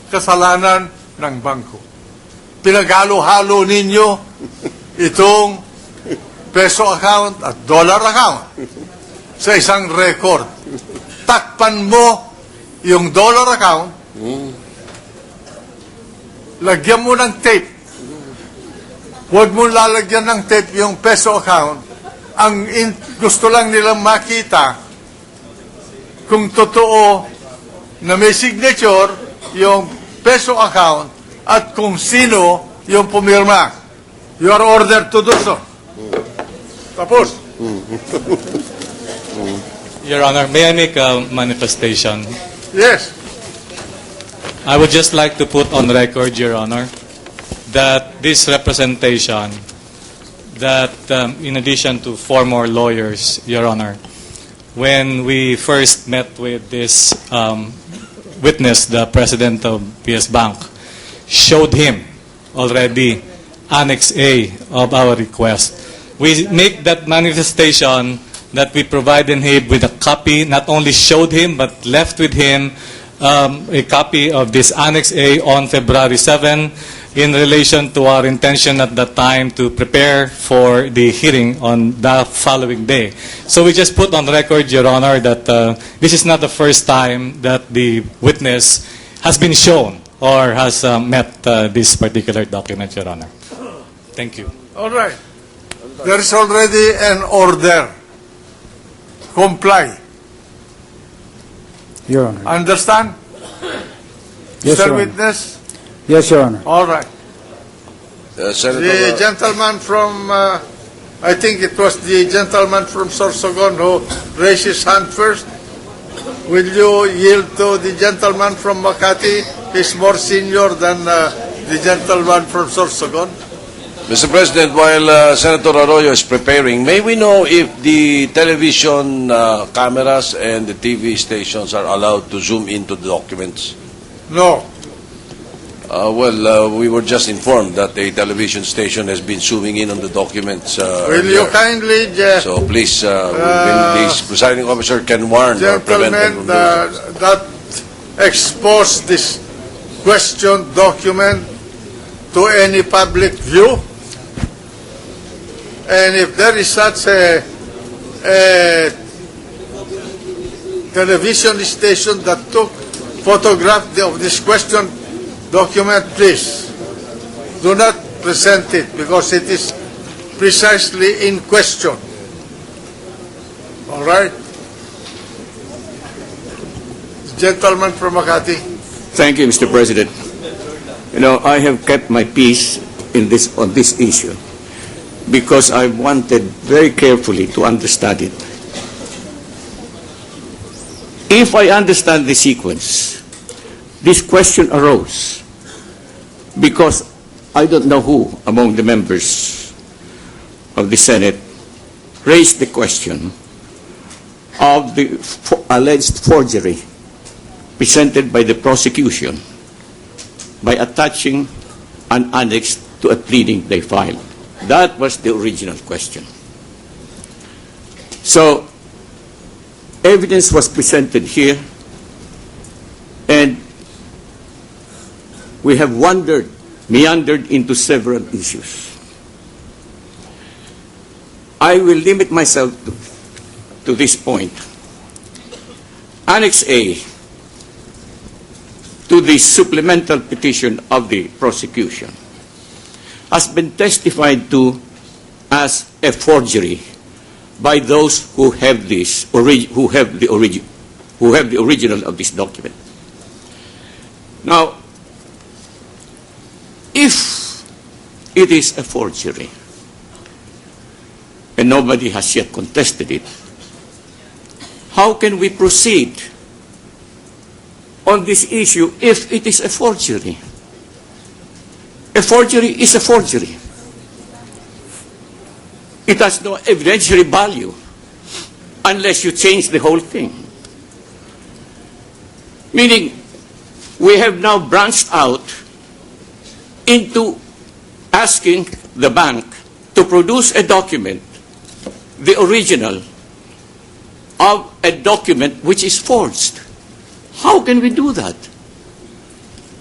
kasalanan ng bangko. Pinaghalo-halo ninyo itong peso account at dollar account sa isang record. Takpan mo yung dollar account, lagyan mo ng tape. Huwag mo lalagyan ng tape yung peso account. Gusto lang nilang makita kung totoo na may signature yung peso account at kung sino yung pumirma. You are ordered to do so. Tapos. Your Honor, may I make a manifestation? Yes. I would just like to put on record, Your Honor, that this representation, that in addition to 4 more lawyers, Your Honor, when we first met with this witness, the president of PS Bank, showed him already Annex A of our request. We make that manifestation that we provided him with a copy, not only showed him, but left with him a copy of this Annex A on February 7 in relation to our intention at that time to prepare for the hearing on the following day. So we just put on record, Your Honor, that this is not the first time that the witness has been shown or has met this particular document, Your Honor. Thank you. All right. There is already an order. Comply. Your Honor. Understand? Yes, Mr. Your Honor. Witness? Yes, Your Honor. All right. Senator, The gentleman from, I think it was the gentleman from Sorsogon who raised his hand first. Will you yield to the gentleman from Makati? He's more senior than the gentleman from Sorsogon. Mr. President, while Senator Arroyo is preparing, may we know if the television cameras and the TV stations are allowed to zoom into the documents? No. We were just informed that a television station has been zooming in on the documents. Will you kindly, So please, the presiding officer can warn or prevent them from gentlemen, doing so. that expose this question document to any public view? And if there is such a television station that took photograph of this question document, please do not present it because it is precisely in question. All right? Gentleman from Makati. Thank you, Mr. President. You know, I have kept my peace on this issue because I wanted very carefully to understand it. If I understand the sequence, this question arose because I don't know who among the members of the Senate raised the question of the alleged forgery presented by the prosecution by attaching an annex to a pleading they filed. That was the original question. So, evidence was presented here, and we have meandered into several issues. I will limit myself to this point. Annex A to the supplemental petition of the prosecution has been testified to as a forgery by those who have the original of this document. Now, if it is a forgery and nobody has yet contested it, how can we proceed on this issue if it is a forgery? A forgery is a forgery. It has no evidentiary value unless you change the whole thing. Meaning, we have now branched out into asking the bank to produce a document, the original of a document which is forged. How can we do that?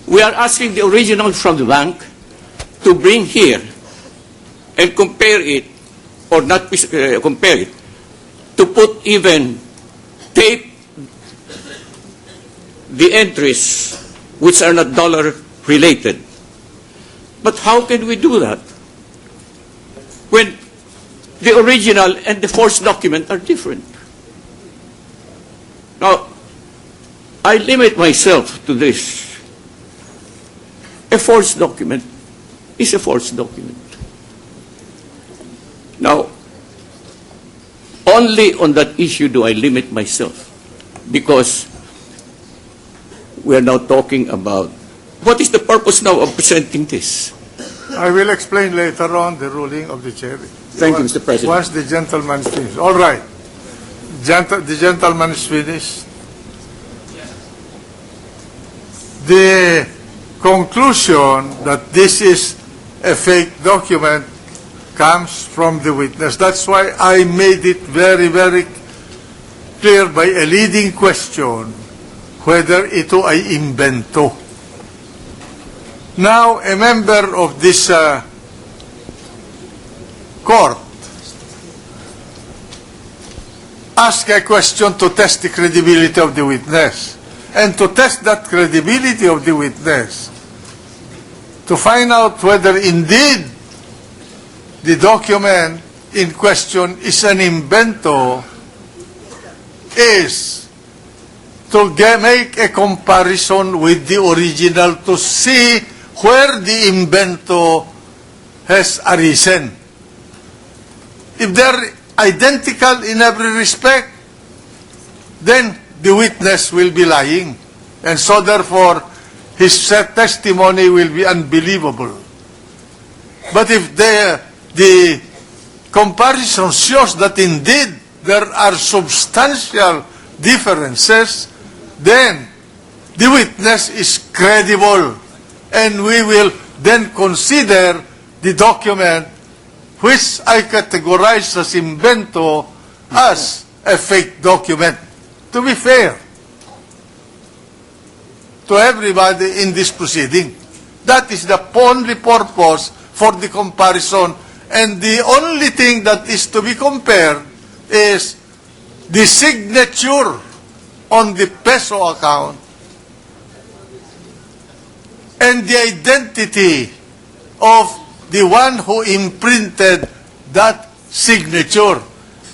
We are asking the original from the bank to bring here and compare it, or not compare it, to put even tape the entries which are not dollar related. But how can we do that when the original and the forged document are different? Now, I limit myself to this. A forged document is a forged document. Now, only on that issue do I limit myself, because we are now talking about what is the purpose now of presenting this. I will explain later on the ruling of the chair. Thank you, Mr. President. Once the gentleman is finished. All right. The gentleman is finished. The conclusion that this is a fake document comes from the witness. That's why I made it very, very clear by a leading question whether ito ay imbento. Now, a member of this court asked a question to test the credibility of the witness. And to test that credibility of the witness, to find out whether indeed the document in question is an invento, is to make a comparison with the original to see where the invento has arisen. If they're identical in every respect, then the witness will be lying. And so therefore, his testimony will be unbelievable. But if the comparison shows that indeed there are substantial differences, then the witness is credible. And we will then consider the document which I categorize as invento as a fake document. To be fair to everybody in this proceeding. That is the only purpose for the comparison, and the only thing that is to be compared is the signature on the peso account and the identity of the one who imprinted that signature.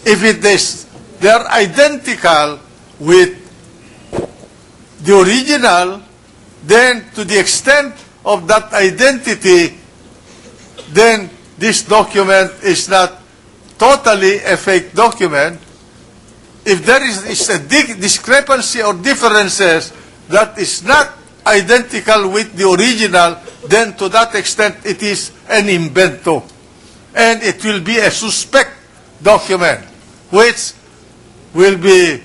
If it is, they are identical with the original, then to the extent of that identity, then this document is not totally a fake document. If there is a discrepancy or differences that is not identical with the original, then to that extent it is an invento. And it will be a suspect document, which will be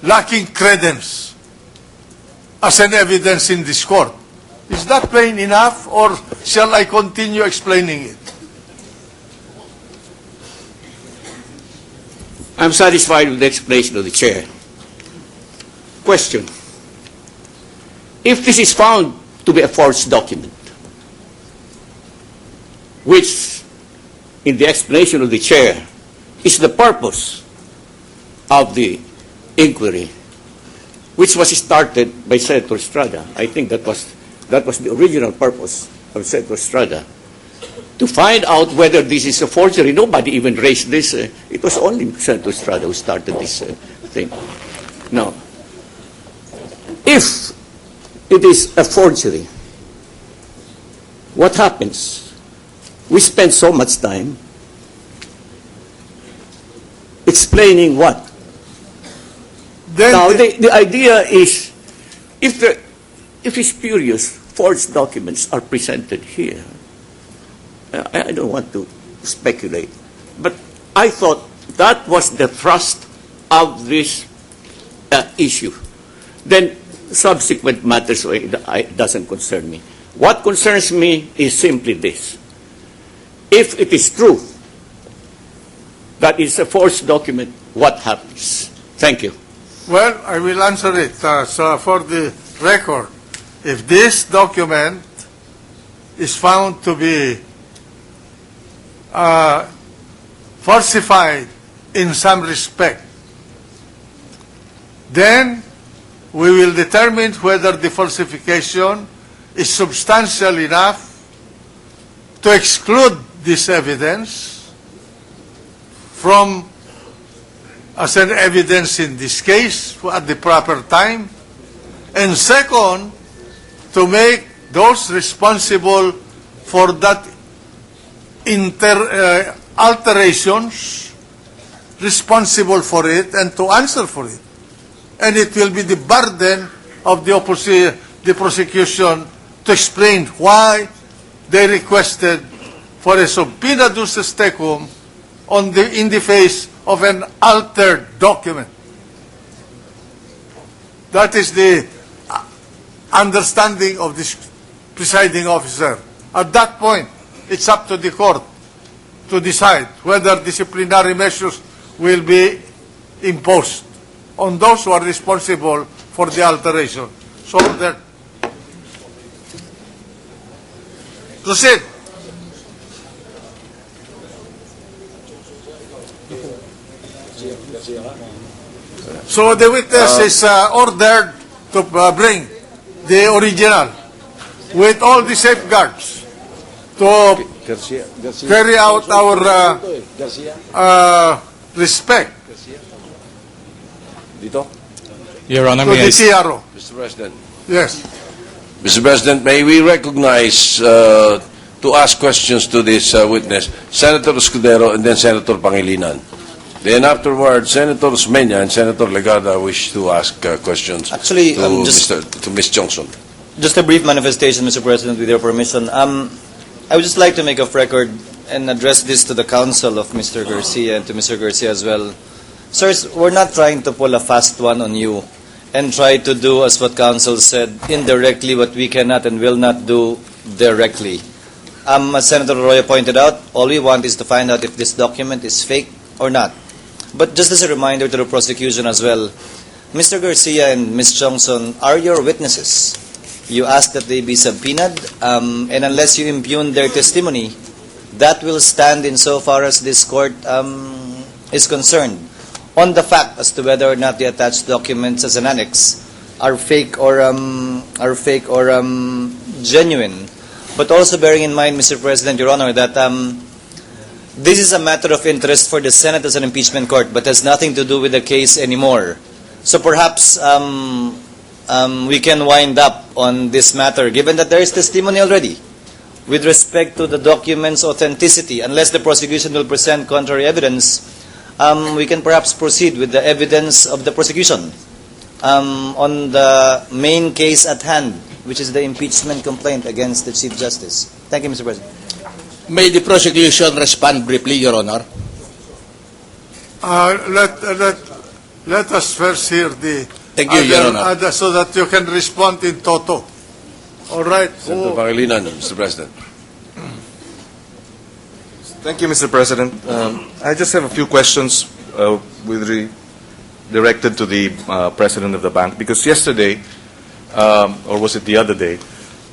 lacking credence as an evidence in this court. Is that plain enough, or shall I continue explaining it? I'm satisfied with the explanation of the chair. Question. If this is found to be a forged document, which in the explanation of the chair is the purpose of the inquiry, which was started by Senator Estrada. I think that was the original purpose of Senator Estrada, to find out whether this is a forgery. Nobody even raised this. It was only Senator Estrada who started this thing. Now, if it is a forgery, what happens? We spend so much time explaining what? Then Now, the idea is, if spurious forged documents are presented here, I don't want to speculate, but I thought that was the thrust of this issue. Then subsequent matters doesn't concern me. What concerns me is simply this. If it is true that it's a forged document, what happens? Thank you. Well, I will answer it. So for the record, if this document is found to be falsified in some respect, then we will determine whether the falsification is substantial enough to exclude this evidence from as an evidence in this case at the proper time, and second, to make those responsible for that alterations responsible for it and to answer for it. And it will be the burden of the prosecution to explain why they requested for a subpoena duces tecum in the face of an altered document. That is the understanding of this presiding officer. At that point, it's up to the court to decide whether disciplinary measures will be imposed on those who are responsible for the alteration. So that proceed. So the witness is ordered to bring the original with all the safeguards to carry out our respect Your Honor, to may I the TRO. Mr. President. Yes. Mr. President, may we recognize to ask questions to this witness, Senator Escudero and then Senator Pangilinan. Then afterwards, Senator Osmeña and Senator Legarda wish to ask questions Actually, to Ms. Johnson. just a brief manifestation, Mr. President, with your permission. I would just like to make off record and address this to the counsel of Mr. Garcia and to Mr. Garcia as well. Sirs, we're not trying to pull a fast one on you and try to do, as what counsel said, indirectly what we cannot and will not do directly. As Senator Arroyo pointed out, all we want is to find out if this document is fake or not. But just as a reminder to the prosecution as well, Mr. Garcia and Ms. Johnson are your witnesses. You asked that they be subpoenaed, and unless you impugn their testimony, that will stand insofar as this court is concerned on the fact as to whether or not the attached documents as an annex are fake or genuine. But also bearing in mind, Mr. President, Your Honor, that this is a matter of interest for the Senate as an impeachment court, but has nothing to do with the case anymore. So perhaps we can wind up on this matter, given that there is testimony already with respect to the document's authenticity. Unless the prosecution will present contrary evidence, we can perhaps proceed with the evidence of the prosecution on the main case at hand, which is the impeachment complaint against the Chief Justice. Thank you, Mr. President. May the prosecution respond briefly, Your Honor. Let us first hear the Thank you, Your Honor. so that you can respond in toto. All right. Senator Pangilinan, Mr. President. Thank you, Mr. President. I just have a few questions directed to the president of the bank, because yesterday, or was it the other day,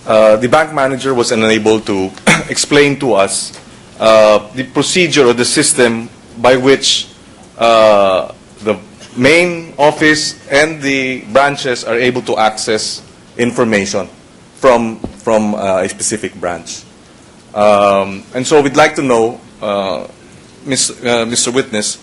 the bank manager was unable to explain to us the procedure or the system by which the main office and the branches are able to access information from a specific branch. And so we'd like to know, Mr. Witness,